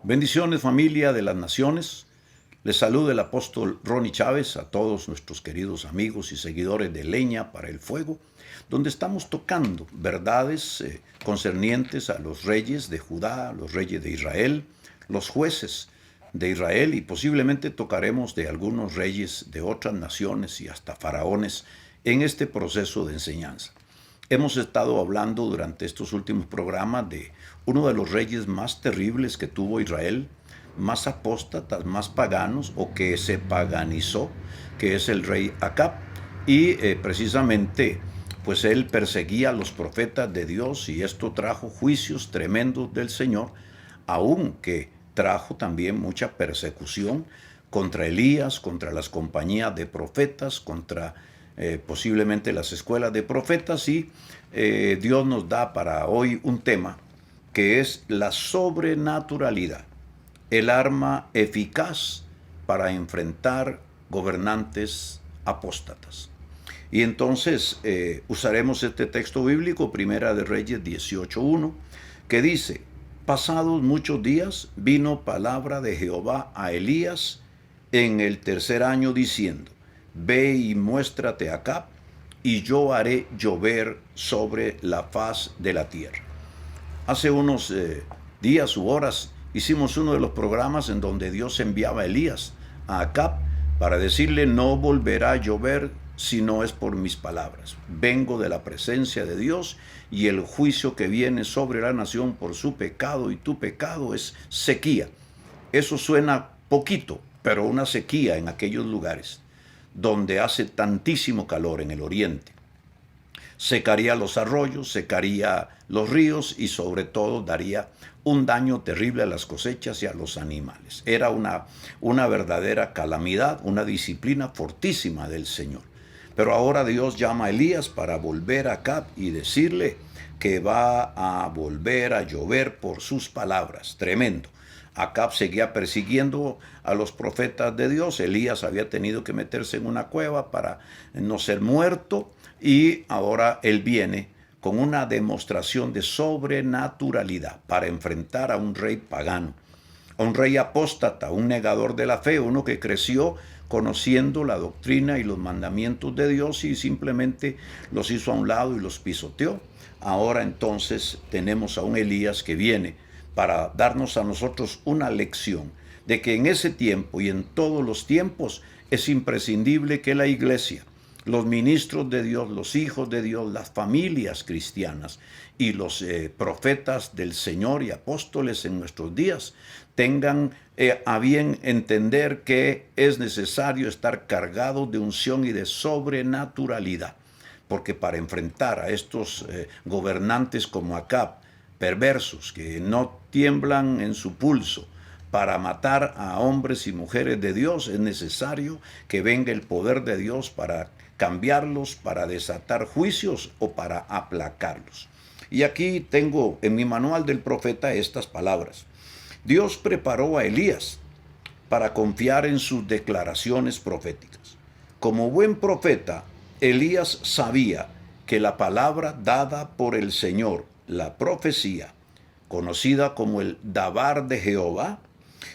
Bendiciones, familia de las naciones. Les saluda el apóstol Ronnie Chávez a todos nuestros queridos amigos y seguidores de Leña para el Fuego, donde estamos tocando verdades concernientes a los reyes de Judá, los reyes de Israel, los jueces de Israel, y posiblemente tocaremos de algunos reyes de otras naciones y hasta faraones en este proceso de enseñanza. Hemos estado hablando durante estos últimos programas de uno de los reyes más terribles que tuvo Israel, más apóstatas, más paganos, o que se paganizó, que es el rey Acab. Y precisamente, pues él perseguía a los profetas de Dios, y esto trajo juicios tremendos del Señor, aunque trajo también mucha persecución contra Elías, contra las compañías de profetas, contra posiblemente las escuelas de profetas. Y Dios nos da para hoy un tema que es la sobrenaturalidad, el arma eficaz para enfrentar gobernantes apóstatas. Y entonces usaremos este texto bíblico, Primera de Reyes 18:1, que dice: pasados muchos días vino palabra de Jehová a Elías en el tercer año diciendo: ve y muéstrate a Acab, y yo haré llover sobre la faz de la tierra. Hace unos días u horas hicimos uno de los programas en donde Dios enviaba a Elías a Acab para decirle: no volverá a llover si no es por mis palabras. Vengo de la presencia de Dios, y el juicio que viene sobre la nación por su pecado y tu pecado es sequía. Eso suena poquito, pero una sequía en aquellos lugares donde hace tantísimo calor en el oriente. Secaría los arroyos, secaría los ríos, y sobre todo daría un daño terrible a las cosechas y a los animales. Era una verdadera calamidad, una disciplina fortísima del Señor. Pero ahora Dios llama a Elías para volver a Acab y decirle que va a volver a llover por sus palabras. Tremendo. Acab seguía persiguiendo a los profetas de Dios. Elías había tenido que meterse en una cueva para no ser muerto, y ahora él viene con una demostración de sobrenaturalidad para enfrentar a un rey pagano, a un rey apóstata, un negador de la fe, uno que creció conociendo la doctrina y los mandamientos de Dios y simplemente los hizo a un lado y los pisoteó. Ahora entonces tenemos a un Elías que viene para darnos a nosotros una lección de que en ese tiempo y en todos los tiempos es imprescindible que la iglesia, los ministros de Dios, los hijos de Dios, las familias cristianas y los profetas del Señor y apóstoles en nuestros días tengan a bien entender que es necesario estar cargados de unción y de sobrenaturalidad, porque para enfrentar a estos gobernantes como Acab, perversos, que no tiemblan en su pulso para matar a hombres y mujeres de Dios, es necesario que venga el poder de Dios para cambiarlos, para desatar juicios o para aplacarlos. Y aquí tengo en mi manual del profeta estas palabras. Dios preparó a Elías para confiar en sus declaraciones proféticas. Como buen profeta, Elías sabía que la palabra dada por el Señor, la profecía, conocida como el Dabar de Jehová,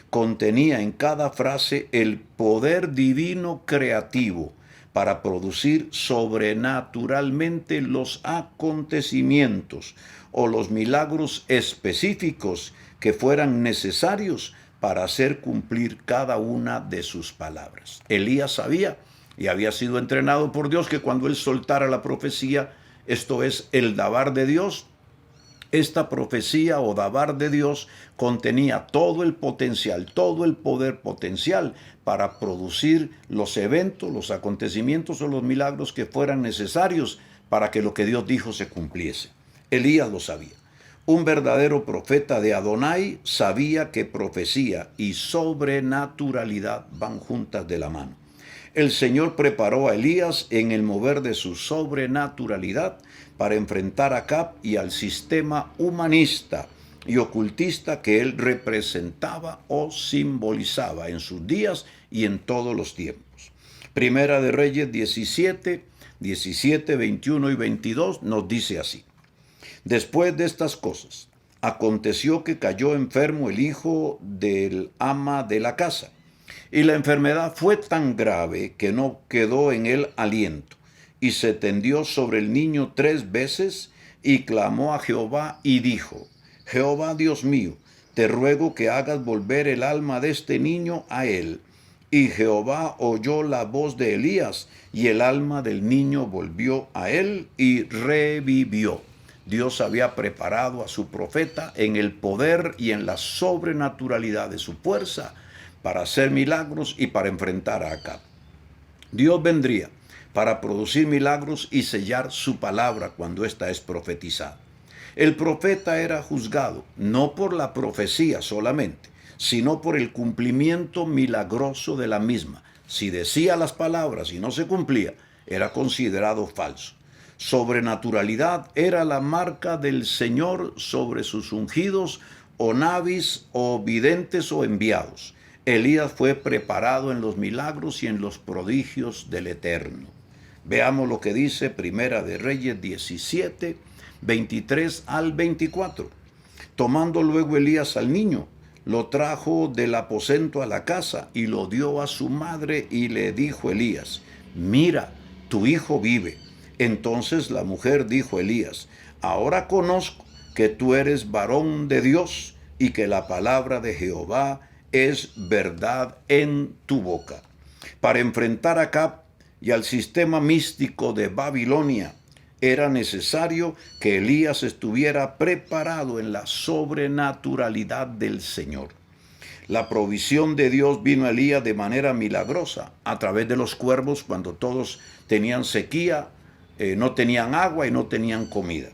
contenía en cada frase el poder divino creativo para producir sobrenaturalmente los acontecimientos o los milagros específicos que fueran necesarios para hacer cumplir cada una de sus palabras. Elías sabía y había sido entrenado por Dios que cuando él soltara la profecía, esto es el Dabar de Dios, esta profecía o Dabar de Dios contenía todo el potencial, todo el poder potencial para producir los eventos, los acontecimientos o los milagros que fueran necesarios para que lo que Dios dijo se cumpliese. Elías lo sabía. Un verdadero profeta de Adonai sabía que profecía y sobrenaturalidad van juntas de la mano. El Señor preparó a Elías en el mover de su sobrenaturalidad para enfrentar a Acab y al sistema humanista y ocultista que él representaba o simbolizaba en sus días y en todos los tiempos. Primera de Reyes 17, 21 y 22 nos dice así: después de estas cosas, Aconteció que cayó enfermo el hijo del ama de la casa, y la enfermedad fue tan grave que no quedó en él aliento, y se tendió sobre el niño 3 veces, y clamó a Jehová y dijo: Jehová Dios mío, te ruego que hagas volver el alma de este niño a él. Y Jehová oyó la voz de Elías, y el alma del niño volvió a él y revivió. Dios había preparado a su profeta en el poder y en la sobrenaturalidad de su fuerza para hacer milagros y para enfrentar a Acab. Dios vendría para producir milagros y sellar su palabra cuando ésta es profetizada. El profeta era juzgado no por la profecía solamente, sino por el cumplimiento milagroso de la misma. Si decía las palabras y no se cumplía, era considerado falso. Sobrenaturalidad era la marca del Señor sobre sus ungidos o navis o videntes o enviados. Elías fue preparado en los milagros y en los prodigios del Eterno. Veamos lo que dice Primera de Reyes 17, 23 al 24. Tomando luego Elías al niño, lo trajo del aposento a la casa y lo dio a su madre, y le dijo Elías: mira, tu hijo vive. Entonces la mujer dijo a Elías: ahora conozco que tú eres varón de Dios y que la palabra de Jehová es verdad en tu boca. Para enfrentar a Acab y al sistema místico de Babilonia, era necesario que Elías estuviera preparado en la sobrenaturalidad del Señor. La provisión de Dios vino a Elías de manera milagrosa, a través de los cuervos cuando todos tenían sequía, no tenían agua y no tenían comida.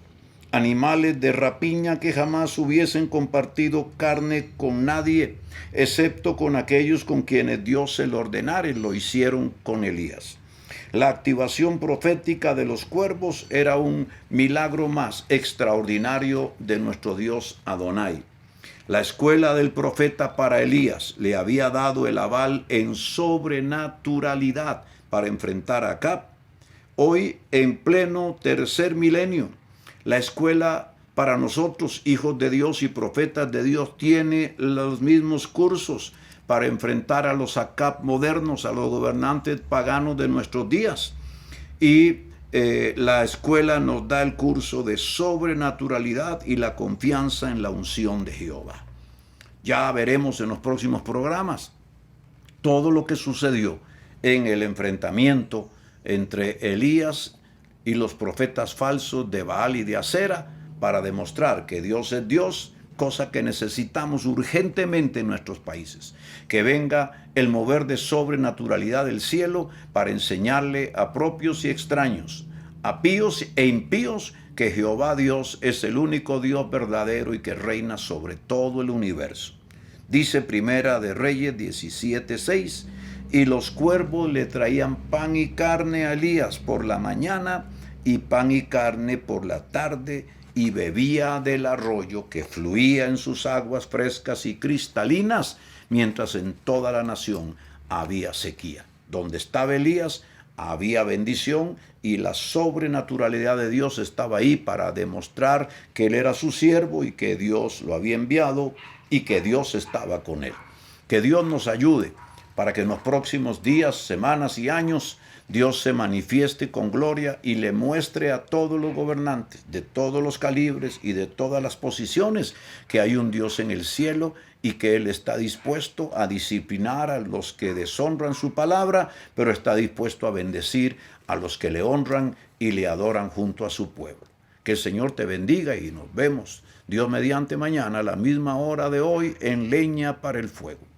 Animales de rapiña que jamás hubiesen compartido carne con nadie, excepto con aquellos con quienes Dios se lo ordenara, lo hicieron con Elías. La activación profética de los cuervos era un milagro más extraordinario de nuestro Dios Adonai. La escuela del profeta para Elías le había dado el aval en sobrenaturalidad para enfrentar a Acab. Hoy, en pleno tercer milenio, la escuela para nosotros, hijos de Dios y profetas de Dios, tiene los mismos cursos para enfrentar a los Acab modernos, a los gobernantes paganos de nuestros días. Y la escuela nos da el curso de sobrenaturalidad y la confianza en la unción de Jehová. Ya veremos en los próximos programas todo lo que sucedió en el enfrentamiento entre Elías y los profetas falsos de Baal y de Acera para demostrar que Dios es Dios, cosa que necesitamos urgentemente en nuestros países. Que venga el mover de sobrenaturalidad del cielo para enseñarle a propios y extraños, a píos e impíos, que Jehová Dios es el único Dios verdadero y que reina sobre todo el universo. Dice Primera de Reyes 17:6, y los cuervos le traían pan y carne a Elías por la mañana y pan y carne por la tarde, y bebía del arroyo que fluía en sus aguas frescas y cristalinas, mientras en toda la nación había sequía. Donde estaba Elías había bendición, y la sobrenaturalidad de Dios estaba ahí para demostrar que él era su siervo y que Dios lo había enviado y que Dios estaba con él. Que Dios nos ayude para que en los próximos días, semanas y años Dios se manifieste con gloria y le muestre a todos los gobernantes de todos los calibres y de todas las posiciones que hay un Dios en el cielo y que Él está dispuesto a disciplinar a los que deshonran su palabra, pero está dispuesto a bendecir a los que le honran y le adoran junto a su pueblo. Que el Señor te bendiga y nos vemos, Dios mediante, mañana a la misma hora de hoy en Leña para el Fuego.